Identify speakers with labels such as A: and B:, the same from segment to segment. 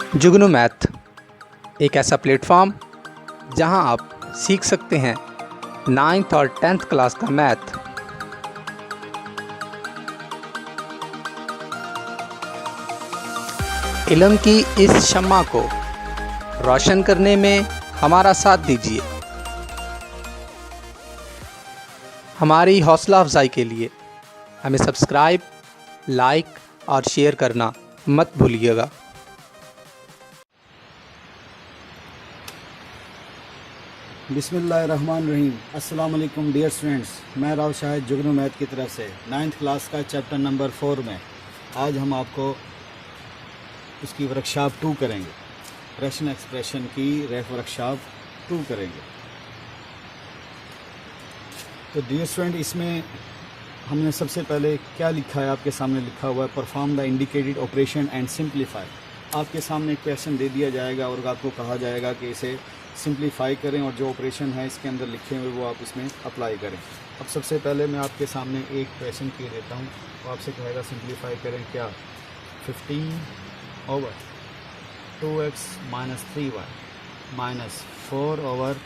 A: जुगनू math एक ऐसा platform जहां आप सीख सकते हैं 9th और 10th क्लास का मैथ। इल्म की इस शम्मा को रोशन करने में हमारा साथ दीजिए। हमारी हौसला अफजाई के लिए हमें सब्सक्राइब, लाइक और शेयर करना मत भूलिएगा।
B: बिस्मिल्लाहिर्रहमानिर्रहीम। अस्सलाम वालेकुम डियर स्टूडेंट्स, मैं राव शाहिद जुगनू मैथ की तरफ से 9th क्लास का चैप्टर नंबर 4 में आज हम आपको उसकी वर्कशॉप 2 करेंगे। रैशनल एक्सप्रेशन की वर्कशॉप 2 करेंगे। तो डियर स्टूडेंट, इसमें हमने सबसे पहले क्या लिखा है, आपके सामने लिखा हुआ है perform the indicated operation and simplify. आपके सामने एक क्वेश्चन दे दिया जाएगा और आपको कहा जाएगा कि इसे सिंप्लीफाई करें और जो ऑपरेशन है इसके अंदर लिखे हुए वो आप इसमें अप्लाई करें। अब सबसे पहले मैं आपके सामने एक क्वेश्चन किए देता हूँ, वो आपसे कहेगा सिंप्लीफाई करें क्या। 15 over 2x minus 3y minus 4 over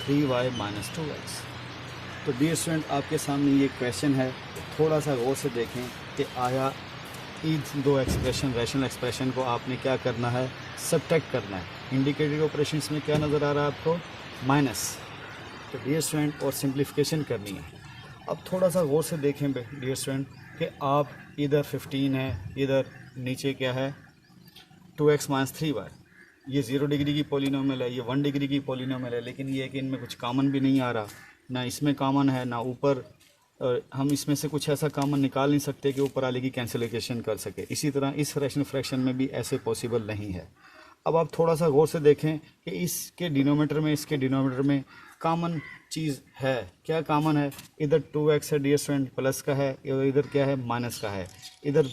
B: 3y minus 2x। तो डियर स्टूडेंट, आपके सामने ये क्वेश्चन है, थोड़ा सा गौर से देखें कि आया इन दो एक्सप्रेशन रैशनल एक्सप्रेशन को आपने क्या करना है, सबट्रैक्ट करना है। इंडिकेटेड ऑपरेशंस में क्या नज़र आ रहा है आपको, माइनस। तो डियर स्टूडेंट, और सिंप्लीफिकेशन करनी है। अब थोड़ा सा गौर से देखें डियर स्टूडेंट कि आप इधर 15 है, इधर नीचे क्या है 2x माइनस 3y। ये 0 डिग्री की पॉलिनोमियल है, ये 1 डिग्री की पॉलिनोमियल है, लेकिन ये है कि इनमें कुछ कॉमन भी नहीं आ रहा, ना इसमें कॉमन है ना ऊपर। हम इसमें से कुछ ऐसा कॉमन निकाल नहीं सकते कि ऊपर वाले की कैंसिलेशन कर सके। इसी तरह इस रैशनल फ्रैक्शन में भी ऐसे पॉसिबल नहीं है। अब आप थोड़ा सा गौर से देखें कि इसके डिनोमीटर में इसके डिनोमीटर में कॉमन चीज़ है। क्या कॉमन है, इधर 2x है डियर स्टूडेंट, प्लस का है, इधर क्या है माइनस का है। इधर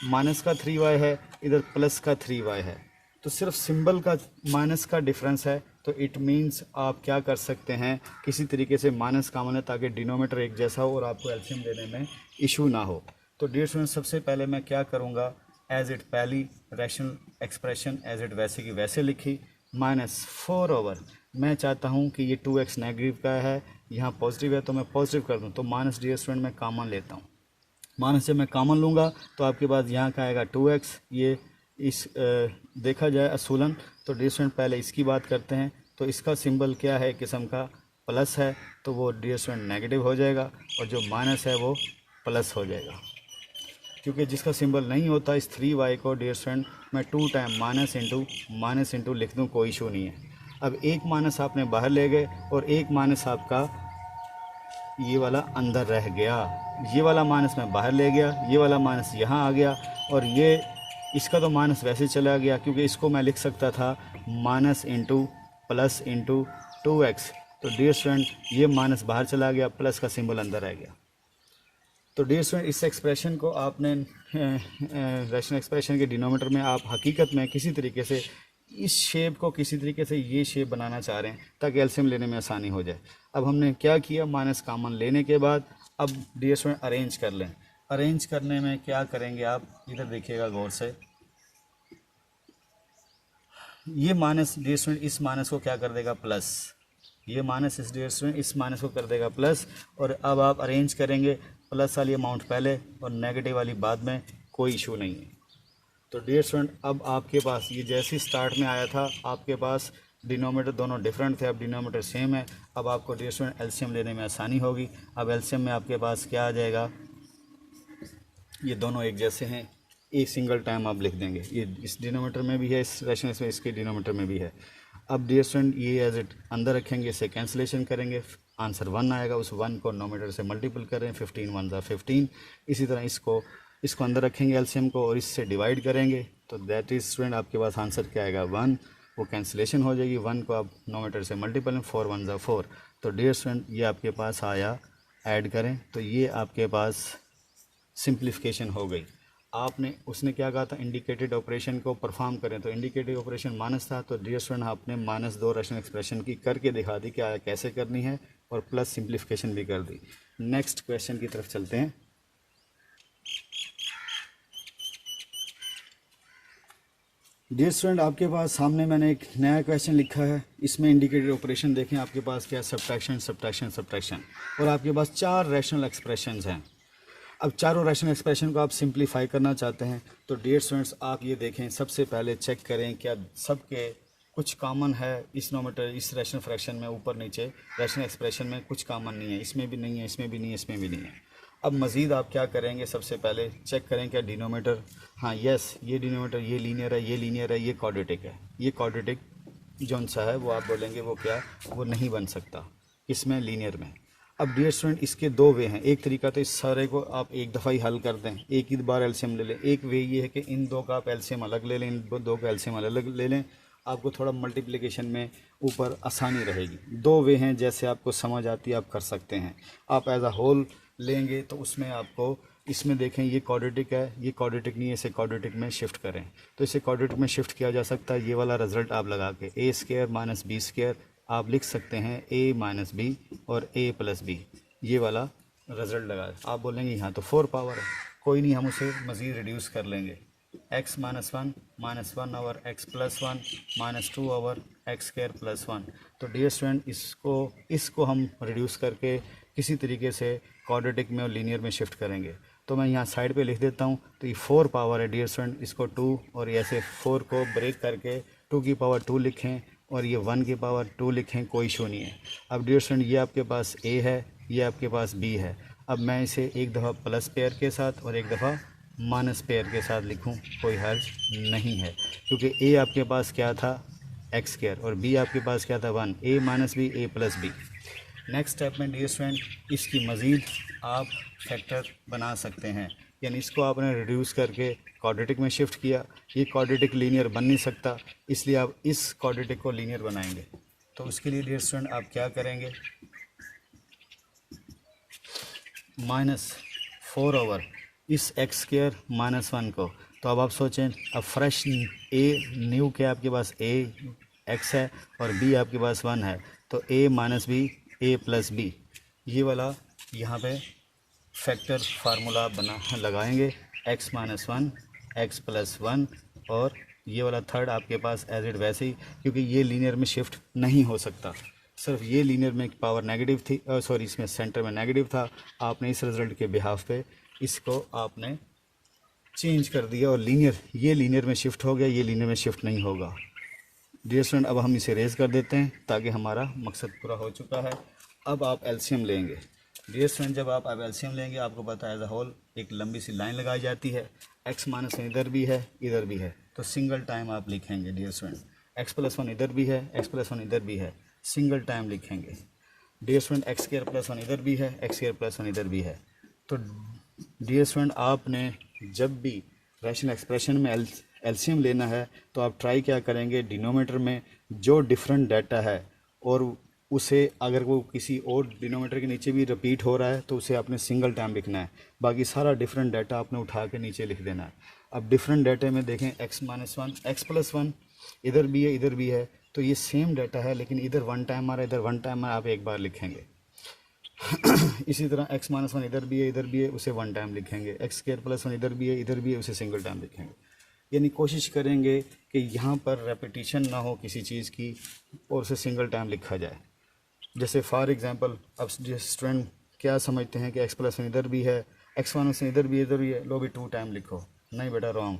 B: माइनस का 3y है, इधर प्लस का 3y है। तो सिर्फ सिंबल का माइनस का डिफरेंस है। तो इट मीन्स आप क्या कर सकते हैं, किसी तरीके से माइनस कॉमन है ताकि डिनोमीटर एक जैसा हो और आपको एलसीएम देने में इशू ना हो। तो डियर स्टूडेंट, सबसे पहले मैं क्या करूँगा, एज इट पहली रैशनल एक्सप्रेशन एज इट वैसे की वैसे लिखी, माइनस 4 ओवर। मैं चाहता हूँ कि ये 2x नेगेटिव का है, यहाँ पॉजिटिव है तो मैं पॉजिटिव कर दूँ। तो माइनस डियर स्टूडेंट मैं कॉमन लेता हूँ। माइनस से मैं कॉमन लूँगा तो आपके पास यहाँ का आएगा 2x। ये इस देखा जाए असूलन तो डियर स्टूडेंट पहले इसकी बात करते हैं। तो इसका सिंबल क्या है, किस्म का प्लस है, तो वो डियर स्टूडेंट नेगेटिव हो जाएगा, और जो माइनस है वो प्लस हो जाएगा। क्योंकि जिसका सिंबल नहीं होता, इस 3y को डियर स्टूडेंट मैं 2 टाइम माइनस इंटू लिख दूँ, कोई इशू नहीं है। अब एक माइनस आपने बाहर ले गए और एक माइनस आपका ये वाला अंदर रह गया। ये वाला माइनस मैं बाहर ले गया, ये वाला माइनस यहाँ आ गया, और ये इसका तो माइनस वैसे चला गया, क्योंकि इसको मैं लिख सकता था minus into plus into 2x। तो डियर स्टूडेंट ये माइनस बाहर चला गया, प्लस का सिंबल अंदर रह गया। तो डियर स्टूडेंट, इस एक्सप्रेशन को आपने रैशनल एक्सप्रेशन के डिनोमीटर में आप हकीकत में किसी तरीके से इस शेप को किसी तरीके से ये शेप बनाना चाह रहे हैं ताकि एलसीएम लेने में आसानी हो जाए। अब हमने क्या किया, माइनस कॉमन लेने के बाद अब डियर स्टूडेंट अरेंज कर लें। अरेंज करने में क्या करेंगे, आप इधर देखिएगा गौर से। ये माइनस डियर स्टूडेंट इस माइनस को क्या कर देगा, प्लस। ये माइनस इस डियर स्टूडेंट इस माइनस को कर देगा प्लस। और अब आप अरेंज करेंगे, प्लस वाली अमाउंट पहले और नेगेटिव वाली बाद में, कोई इशू नहीं है। तो डियर स्टूडेंट, अब आपके पास ये जैसे स्टार्ट में आया था, आपके पास डिनोमीटर दोनों डिफरेंट थे, अब डिनोमीटर सेम है। अब आपको डियर स्टूडेंट एलसीएम लेने में आसानी होगी। अब एलसीएम में आपके पास क्या आ जाएगा, ये दोनों एक जैसे हैं, एक सिंगल टाइम आप लिख देंगे। ये इस डिनोमीटर में भी है, इस रैशनल में इसके डिनोमीटर में भी है। अब डियर स्टूडेंट ये एज इट अंदर रखेंगे, इसे कैंसिलेशन करेंगे, आंसर 1 आएगा। उस 1 को नोमीटर से मल्टीपल करें, 15 1 ज़ा 15। इसी तरह इसको अंदर रखेंगे एलसीएम को और इससे डिवाइड करेंगे। तो दैट इज स्टूडेंट आपके पास आंसर क्या आएगा, 1। वो कैंसिलेशन हो जाएगी, 1 को आप नोमीटर से मल्टीपल, 4 1 ज़ा 4। तो डियर स्टूडेंट ये आपके पास आया, ऐड करें तो ये आपके पास सिंप्लीफिकेशन हो गई। आपने उसने क्या कहा था, इंडिकेटेड ऑपरेशन को परफॉर्म करें, तो इंडिकेटेड ऑपरेशन माइनस था। तो डियर स्टूडेंट आपने माइनस 2 रैशनल एक्सप्रेशन की करके दिखा दी कि कैसे करनी है, और प्लस सिंप्लीफिकेशन भी कर दी। नेक्स्ट क्वेश्चन की तरफ चलते हैं। डियर स्टूडेंट, आपके पास सामने मैंने एक नया क्वेश्चन लिखा है। इसमें इंडिकेटेड ऑपरेशन देखें, आपके पास क्या है, सब्ट्रैक्शन सब्ट्रैक्शन सब्ट्रैक्शन, और आपके पास 4 रैशनल एक्सप्रेशंस हैं। अब चारों रैशनल एक्सप्रेशन को आप सिंप्लीफाई करना चाहते हैं तो डियर स्टूडेंट्स आप ये देखें, सबसे पहले चेक करें क्या सबके कुछ कॉमन है इस नोमीटर इस रैशनल फ्रैक्शन में, ऊपर नीचे रैशनल एक्सप्रेशन में कुछ कॉमन नहीं है, इसमें भी नहीं है, इसमें भी नहीं है, इसमें भी नहीं है। अब मज़ीद आप क्या करेंगे, सबसे पहले चेक करें क्या डिनोमीटर, हाँ यस ये डिनोमीटर ये लीनियर है, ये लीनियर है, ये क्वाड्रेटिक है। ये क्वाड्रेटिक जौन सा है वो आप बोलेंगे वो क्या, वो नहीं बन सकता इसमें लीनियर में। अब डियर स्टूडेंट इसके 2 वे हैं। एक तरीका तो इस सारे को आप एक दफ़ा ही हल कर दें, एक ही बार एलसीएम ले लें। एक वे ये है कि इन 2 का आप एलसीएम अलग ले लें, इन 2 का एलसीएम अलग ले लें, आपको थोड़ा मल्टीप्लिकेशन में ऊपर आसानी रहेगी। 2 वे हैं, जैसे आपको समझ आती है आप कर सकते हैं। आप एज अ होल लेंगे तो उसमें आपको इसमें देखें ये क्वाड्रेटिक है, ये क्वाड्रेटिक नहीं है, इसे क्वाड्रेटिक में शिफ्ट करें तो इसे क्वाड्रेटिक में शिफ्ट किया जा सकता है। ये वाला रिजल्ट आप लगा के ए स्क्वायर माइनस बी स्क्वायर आप लिख सकते हैं ए माइनस बी और ए प्लस बी, ये वाला रिजल्ट लगा। आप बोलेंगे यहाँ तो 4 पावर है, कोई नहीं, हम उसे मज़ीद रिड्यूस कर लेंगे। x minus one over x plus 1 minus 2 over x square plus 1। तो डियर स्टूडेंट इसको हम रिड्यूस करके किसी तरीके से क्वाड्रेटिक में और लीनियर में शिफ्ट करेंगे। तो मैं यहाँ साइड पे लिख देता हूँ, तो ये 4 पावर है डियर स्टूडेंट, इसको 2 और ऐसे 4 को ब्रेक करके 2 की पावर 2 लिखें और ये 1 की पावर 2 लिखें, कोई इशू नहीं है। अब डियर स्टूडेंट ये आपके पास a है, ये आपके पास b है। अब मैं इसे एक दफ़ा प्लस पेयर के साथ और एक दफ़ा माइनस पेयर के साथ लिखूं, कोई हर्ज नहीं है, क्योंकि a आपके पास क्या था एक्स स्क्वायर और b आपके पास क्या था 1, a minus b a plus b. Next step में डियर स्टूडेंट इसकी मज़ीद आप फैक्टर बना सकते हैं, यानी इसको आपने रिड्यूस करके क्वाड्रेटिक में शिफ्ट किया। ये क्वाड्रेटिक लीनियर बन नहीं सकता, इसलिए आप इस क्वाड्रेटिक को लीनियर बनाएंगे। तो उसके लिए डियर स्टूडेंट आप क्या करेंगे, -4 ओवर इस एक्स स्क्वायर माइनस 1 को, तो अब आप सोचें, अब फ्रेश ए न्यू के आपके पास a x है और b आपके पास 1 है, तो a minus b a plus b, ये वाला यहाँ पे फैक्टर फार्मूला बना लगाएंगे, x माइनस 1 x प्लस 1 और ये वाला थर्ड आपके पास एज इट वैसे ही, क्योंकि ये लीनियर में शिफ्ट नहीं हो सकता। सिर्फ ये लीनियर में पावर नेगेटिव थी, सॉरी इसमें सेंटर में नेगेटिव था, आपने इस रिज़ल्ट के बिहाफ पे इसको आपने चेंज कर दिया और ये लीनियर में शिफ्ट हो गया, ये लीनियर में शिफ्ट नहीं होगा। डियर स्टूडेंट अब हम इसे रेज़ कर देते हैं ताकि हमारा मकसद पूरा हो चुका है। अब आप एलसीएम लेंगे। डियर स्टूडेंट जब आप अब एलसीएम लेंगे, आपको पता है एज अ होल एक लंबी सी लाइन लगाई जाती है, x माइनस इधर भी है इधर भी है, तो सिंगल टाइम आप लिखेंगे। डियर स्टूडेंट x प्लस 1 इधर भी है, x प्लस 1 इधर भी है, सिंगल टाइम लिखेंगे। Dear student x square plus 1 इधर भी है, एक्स स्क्वायर प्लस 1 इधर भी है। तो डियर स्टूडेंट आपने जब भी रैशनल एक्सप्रेशन में एलसीएम लेना है तो आप ट्राई क्या करेंगे, डिनोमीटर में जो डिफरेंट डाटा है और उसे अगर वो किसी और डिनोमीटर के नीचे भी रिपीट हो रहा है तो उसे आपने सिंगल टाइम लिखना है, बाकी सारा डिफरेंट डाटा आपने उठा के नीचे लिख देना है। अब डिफरेंट डाटे में देखें x माइनस 1 एक्स प्लस 1 इधर भी है इधर भी है, तो ये सेम डाटा है लेकिन इधर 1 टाइम आ रहा है इधर 1 टाइम आ रहा है, आप एक बार लिखेंगे। इसी तरह x माइनस 1 इधर भी है उसे 1 टाइम लिखेंगे, एक्स स्क्वायर प्लस 1 इधर भी है उसे सिंगल टाइम लिखेंगे। यानी कोशिश करेंगे कि यहाँ पर रेपिटेशन ना हो किसी चीज़ की और उसे सिंगल टाइम लिखा जाए। जैसे फॉर एग्जांपल अब स्टूडेंट क्या समझते हैं कि x प्लस 1 इधर भी है, x माइनस 1 इधर भी है, लो भी 2 टाइम लिखो, नहीं बेटा रॉन्ग।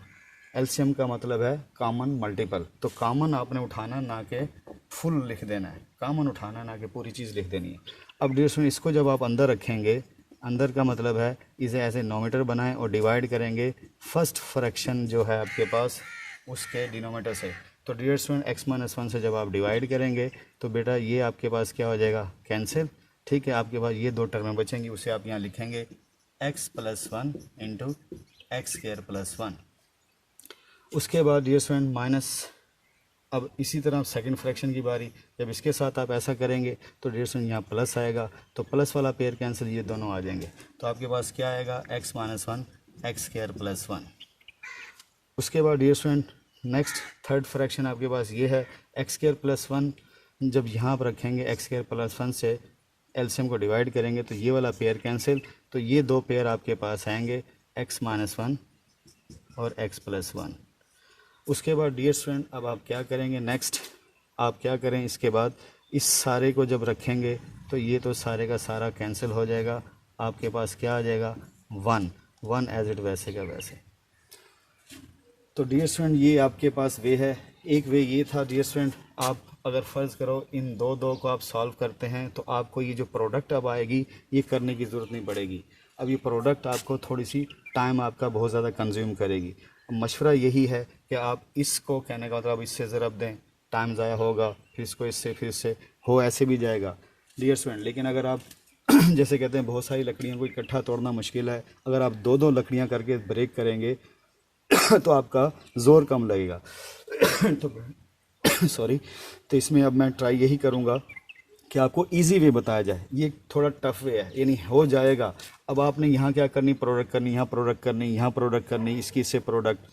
B: एलसीएम का मतलब है कॉमन मल्टीपल, तो कॉमन आपने उठाना ना कि फुल लिख देना है, कॉमन उठाना ना कि पूरी चीज़ लिख देनी है। अब डियर स्टूडेंट इसको जब आप अंदर रखेंगे, अंदर का मतलब है इसे ऐसे नोमीटर बनाएं और डिवाइड करेंगे फर्स्ट फ्रैक्शन जो है आपके पास उसके डिनोमीटर से। तो डियर स्टूडेंट x माइनस 1 से जब आप डिवाइड करेंगे तो बेटा ये आपके पास क्या हो जाएगा, कैंसिल। ठीक है, आपके पास ये 2 टर्में बचेंगी, उसे आप यहाँ लिखेंगे x plus 1 into x square plus 1। उसके बाद डियर स्टूडेंट माइनस, अब इसी तरह सेकंड फ्रैक्शन की बारी, जब इसके साथ आप ऐसा करेंगे तो डियर स्टूडेंट यहाँ प्लस आएगा, तो प्लस वाला पेयर कैंसिल, ये दोनों आ जाएंगे, तो आपके पास क्या आएगा x minus 1 x square plus 1। उसके बाद dear student next third fraction आपके पास ये है एक्स स्क्वायर प्लस 1, जब यहाँ पर रखेंगे एक्स स्क्वायर प्लस 1 से एलसीएम को डिवाइड करेंगे तो ये वाला पेयर कैंसिल, तो ये 2 पेयर आपके पास आएंगे x माइनस 1 और x प्लस 1। उसके बाद डियर स्टूडेंट अब आप क्या करेंगे, नेक्स्ट आप क्या करें, इसके बाद इस सारे को जब रखेंगे तो ये तो सारे का सारा कैंसिल हो जाएगा, आपके पास क्या आ जाएगा 1 1 एज इट वैसे का वैसे। तो डियर स्टूडेंट ये आपके पास वे है। एक वे ये था डियर स्टूडेंट, आप अगर फ़र्ज़ करो इन दो को आप सॉल्व करते हैं तो आपको ये जो प्रोडक्ट अब आएगी ये करने की ज़रूरत नहीं पड़ेगी। अब ये प्रोडक्ट आपको थोड़ी सी टाइम आपका बहुत ज़्यादा कंज्यूम करेगी। मशवरा यही है कि आप इसको, कहने का मतलब इससे ज़रब दें, टाइम ज़ाया होगा, फिर इसको इससे, फिर इससे हो, ऐसे भी जाएगा डियर स्टूडेंट। लेकिन अगर आप जैसे कहते हैं बहुत सारी लकड़ियों को इकट्ठा तोड़ना मुश्किल है, अगर आप दो लकड़ियाँ करके ब्रेक करेंगे तो आपका ज़ोर कम लगेगा। तो सॉरी, तो इसमें अब मैं ट्राई यही करूँगा कि आपको इजी वे बताया जाए। ये थोड़ा टफ वे है, यानी हो जाएगा। अब आपने यहाँ क्या करनी, प्रोडक्ट करनी, यहाँ प्रोडक्ट करनी, यहाँ प्रोडक्ट करनी, इसकी इससे प्रोडक्ट।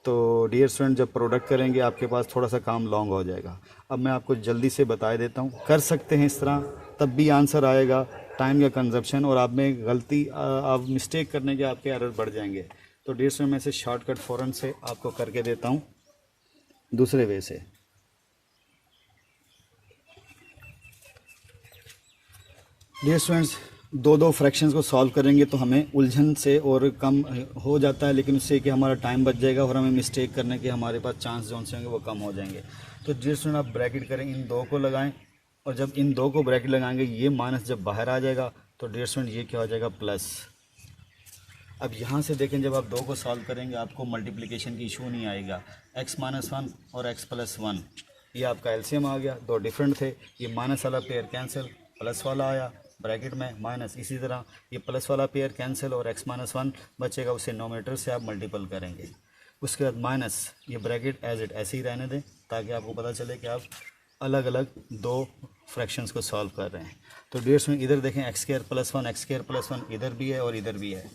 B: तो डियर स्टूडेंट जब प्रोडक्ट करेंगे आपके पास थोड़ा सा काम लॉन्ग हो जाएगा। अब मैं आपको जल्दी से बता देता हूँ, कर सकते हैं इस तरह, तब भी आंसर आएगा, टाइम का कंजप्शन, और आप में गलती, आप मिस्टेक करने के आपके एरर बढ़ जाएंगे। तो डियर स्टूडेंट मैं इसे शॉर्टकट फ़ौरन से आपको करके देता हूँ दूसरे वे से। डियर स्टूडेंट्स दो फ्रैक्शंस को सॉल्व करेंगे तो हमें उलझन से और कम हो जाता है, लेकिन उससे कि हमारा टाइम बच जाएगा और हमें मिस्टेक करने के हमारे पास चांस जो होंगे वो कम हो जाएंगे। तो डियर स्टूडेंट आप ब्रैकेट करें, इन दो को लगाएं, और जब इन दो को ब्रैकेट लगाएंगे ये माइनस जब बाहर आ जाएगा तो डियर स्टूडेंट ये क्या हो जाएगा, प्लस। अब यहाँ से देखें, जब आप दो को सॉल्व करेंगे आपको मल्टीप्लिकेशन की इशू नहीं आएगा। x माइनस 1 और x प्लस 1 ये आपका एलसीएम आ गया, दो डिफरेंट थे, ये माइनस वाला पेयर कैंसिल, प्लस वाला आया ब्रैकेट में माइनस, इसी तरह ये प्लस वाला पेयर कैंसिल और x माइनस 1 बचेगा, उसे नोमीटर से आप मल्टीपल करेंगे। उसके बाद माइनस, ये ब्रैकेट एज इट ऐसे ही रहने दें ताकि आपको पता चले कि आप अलग अलग दो फ्रैक्शंस को सॉल्व कर रहे हैं। तो डियर स्टूडेंट इधर देखें, एक्स स्क्वायर प्लस 1 इधर भी है और इधर भी है,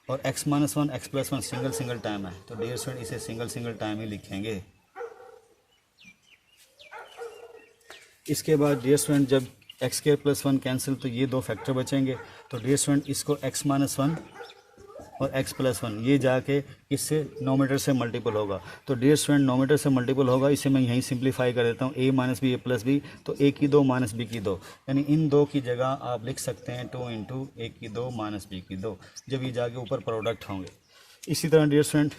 B: और x minus 1 x plus 1 single time है। तो डियर स्टूडेंट इसे सिंगल टाइम ही लिखेंगे। इसके बाद डियर स्टूडेंट जब एक्स स्क्वायर प्लस 1 कैंसिल तो ये दो फैक्टर बचेंगे। तो डियर स्टूडेंट इसको x माइनस 1 और x प्लस 1 ये जाके इससे नोमीटर से मल्टीपल होगा। तो डियर स्टूडेंट नोमीटर से मल्टीपल होगा, इसे मैं यहीं सिंप्लीफाई कर देता हूँ, a minus b a plus b, तो a की 2 माइनस b की 2, यानी इन दो की जगह आप लिख सकते हैं 2 इंटू a की 2 माइनस b की 2, जब ये जाके ऊपर प्रोडक्ट होंगे। इसी तरह डियर स्टूडेंट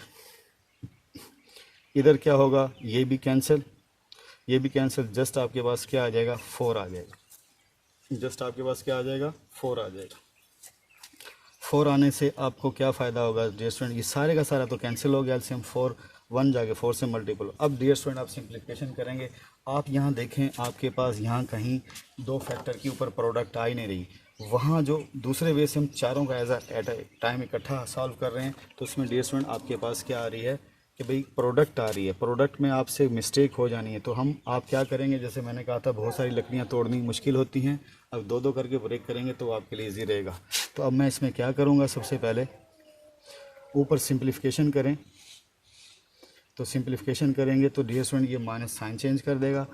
B: इधर क्या होगा, ये भी कैंसिल, ये भी कैंसिल, जस्ट आपके पास क्या आ जाएगा, 4 आ जाएगा, जस्ट आपके पास क्या आ जाएगा, 4 आ जाएगा। 4 आने से आपको क्या फ़ायदा होगा डियर स्टूडेंट, ये सारे का सारा तो कैंसिल हो गया, एलसीएम 4 1 जाके 4 से मल्टीपल। अब डियर स्टूडेंट आप सिंप्लीफिकेशन करेंगे, आप यहाँ देखें आपके पास यहाँ कहीं दो फैक्टर के ऊपर प्रोडक्ट आ ही नहीं रही, वहाँ जो दूसरे वे से हम चारों का एज एट ए टाइम इकट्ठा सॉल्व कर रहे हैं, तो उसमें डियर स्टूडेंट आपके पास क्या आ रही है कि भाई प्रोडक्ट आ रही है, प्रोडक्ट में आपसे मिस्टेक हो जानी है। तो हम आप क्या करेंगे, जैसे मैंने कहा था बहुत सारी लकड़ियाँ तोड़नी मुश्किल होती हैं, अब दो दो करके ब्रेक करेंगे तो आपके लिए ईजी रहेगा। तो अब मैं इसमें क्या करूँगा, सबसे पहले ऊपर सिंप्लीफिकेशन करें, तो सिंप्लीफिकेशन करेंगे तो डियर स्टूडेंट ये माइनस साइन चेंज कर देगा,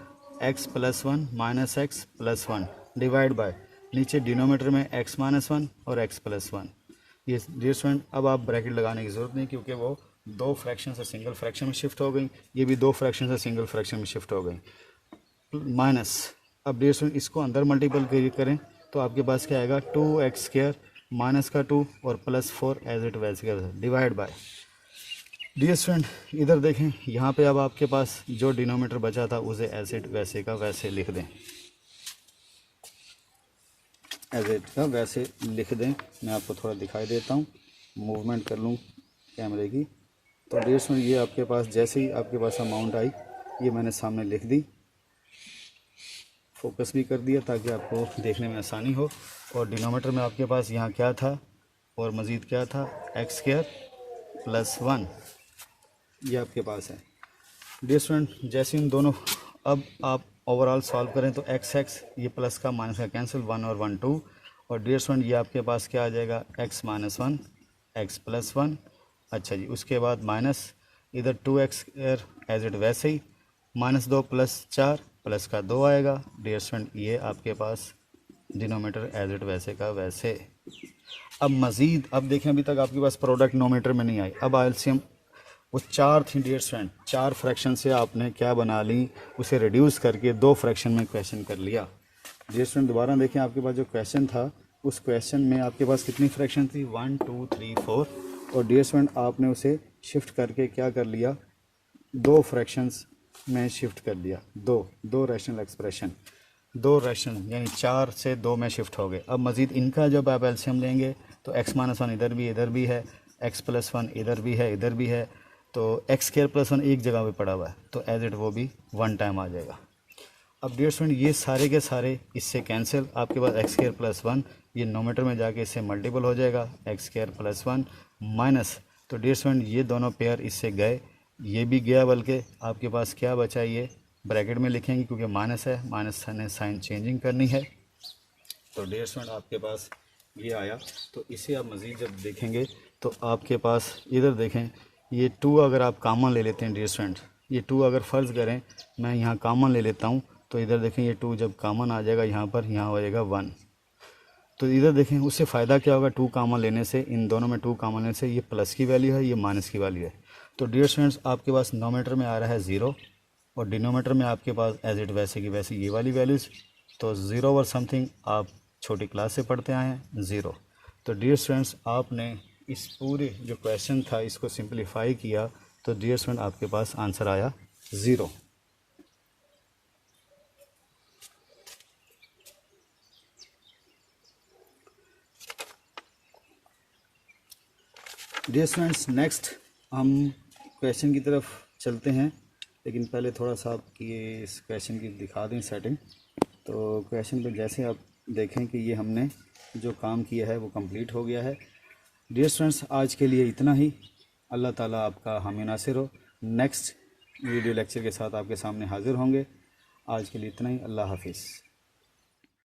B: x plus 1 minus x plus 1 divide by, नीचे डिनोमीटर में x माइनस 1 और x प्लस 1। ये डियर स्टूडेंट अब आप ब्रैकेट लगाने की ज़रूरत नहीं, क्योंकि वो दो फ्रैक्शन से सिंगल फ्रैक्शन में शिफ्ट हो गई, ये भी दो फ्रैक्शन से सिंगल फ्रैक्शन में शिफ्ट हो गई। माइनस, अब डियर स्टूडेंट इसको अंदर मल्टीपल करें तो आपके पास क्या आएगा, 2x स्क्वायर माइनस का 2 और प्लस 4 एज इट वैसे डिवाइड बाय। डियर स्टूडेंट इधर देखें, यहाँ पे अब आपके पास जो डिनोमीटर बचा था उसे एज इट वैसे का वैसे लिख दें, एज इट का वैसे लिख दें। मैं आपको थोड़ा दिखाई देता हूँ, मूवमेंट कर लूँ कैमरे की। तो डियर स्टूडेंट ये आपके पास जैसे ही आपके पास अमाउंट आई, ये मैंने सामने लिख दी, फोकस भी कर दिया ताकि आपको देखने में आसानी हो। और डिनोमीटर में आपके पास यहाँ क्या था और मज़ीद क्या था, एक्स स्क्वायर प्लस 1 ये आपके पास है। डियर स्टूडेंट जैसे इन दोनों अब आप ओवरऑल सॉल्व करें तो एक्स एक्स ये प्लस का माइनस का कैंसिल, 1 और 1 2, और डियर स्टूडेंट ये आपके पास क्या आ जाएगा, एक्स माइनस 1 एक्स प्लस 1। अच्छा जी, उसके बाद माइनस इधर 2x स्क्वायर एज इट वैसे ही, माइनस 2 प्लस 4 प्लस का 2 आएगा। डियर स्टूडेंट ये आपके पास डिनोमीटर एज इट वैसे का वैसे। अब मज़ीद अब देखें, अभी तक आपके पास प्रोडक्ट नोमीटर में नहीं आई, अब एलसीएम वो 4 थी डियर स्टूडेंट। 4 फ्रैक्शन से आपने क्या बना ली, उसे रिड्यूस करके 2 फ्रैक्शन में क्वेश्चन कर लिया। डियर स्टूडेंट दोबारा देखें, आपके पास जो क्वेश्चन था उस क्वेश्चन में आपके पास कितनी फ्रैक्शन थी, 1 2 3 4। और डियर स्टूडेंट आपने उसे शिफ्ट करके क्या कर लिया, 2 फ्रैक्शंस में शिफ्ट कर दिया। दो रैशनल एक्सप्रेशन, 2 रैशनल यानी 4 से 2 में शिफ्ट हो गए। अब मज़ीद इनका जब आप एलसीएम लेंगे तो x-1 इधर भी है, x+1 इधर भी है, तो x² + 1 एक जगह पे पड़ा हुआ है, तो एज इट वो भी 1 टाइम आ जाएगा। अब डियर स्टूडेंट ये सारे के सारे इससे कैंसिल, आपके पास x² + 1 ये नोमीटर में जाके इससे मल्टीपल हो जाएगा, x² + 1 माइनस, तो डियर स्टूडेंट ये दोनों पेयर इससे गए, ये भी गया, बल्कि आपके पास क्या बचा, ये ब्रैकेट में लिखेंगे क्योंकि माइनस है, माइनस ने साइन चेंजिंग करनी है। तो डियर स्टूडेंट आपके पास ये आया। तो इसे आप मज़ीद जब देखेंगे तो आपके पास इधर देखें, ये 2 अगर आप कॉमन ले लेते हैं डियर स्टूडेंट, ये 2 अगर फ़र्ज़ करें मैं यहाँ कॉमन ले लेता हूँ, तो इधर देखें ये 2 जब कॉमन आ जाएगा यहाँ पर, यहाँ हो जाएगा 1। तो इधर देखें उससे फ़ायदा क्या होगा, 2 कॉमन लेने से, इन दोनों में 2 कॉमन लेने से ये प्लस की वैल्यू है, ये माइनस की वैल्यू है। तो डियर स्टूडेंट्स आपके पास नोमीटर में आ रहा है 0 और डिनोमीटर में आपके पास एज इट वैसे की वैसे ये वाली वैल्यूज़। तो 0 और समथिंग आप छोटी क्लास से पढ़ते आए हैं, 0। तो डियर स्टूडेंट्स आपने इस पूरे जो क्वेश्चन था इसको सिंप्लीफाई किया, तो डियर स्टूडेंट आपके पास आंसर आया 0। डियर स्टूडेंट्स नेक्स्ट हम क्वेश्चन की तरफ चलते हैं, लेकिन पहले थोड़ा सा आपकी इस क्वेश्चन की दिखा दें सेटिंग। तो क्वेश्चन पे जैसे आप देखें कि ये हमने जो काम किया है वो कंप्लीट हो गया है। डियर स्टूडेंट्स आज के लिए इतना ही। अल्लाह ताला आपका हामी नासिर हो। नेक्स्ट वीडियो लेक्चर के साथ आपके सामने हाज़िर होंगे। आज के लिए इतना ही। अल्लाह हाफिज़।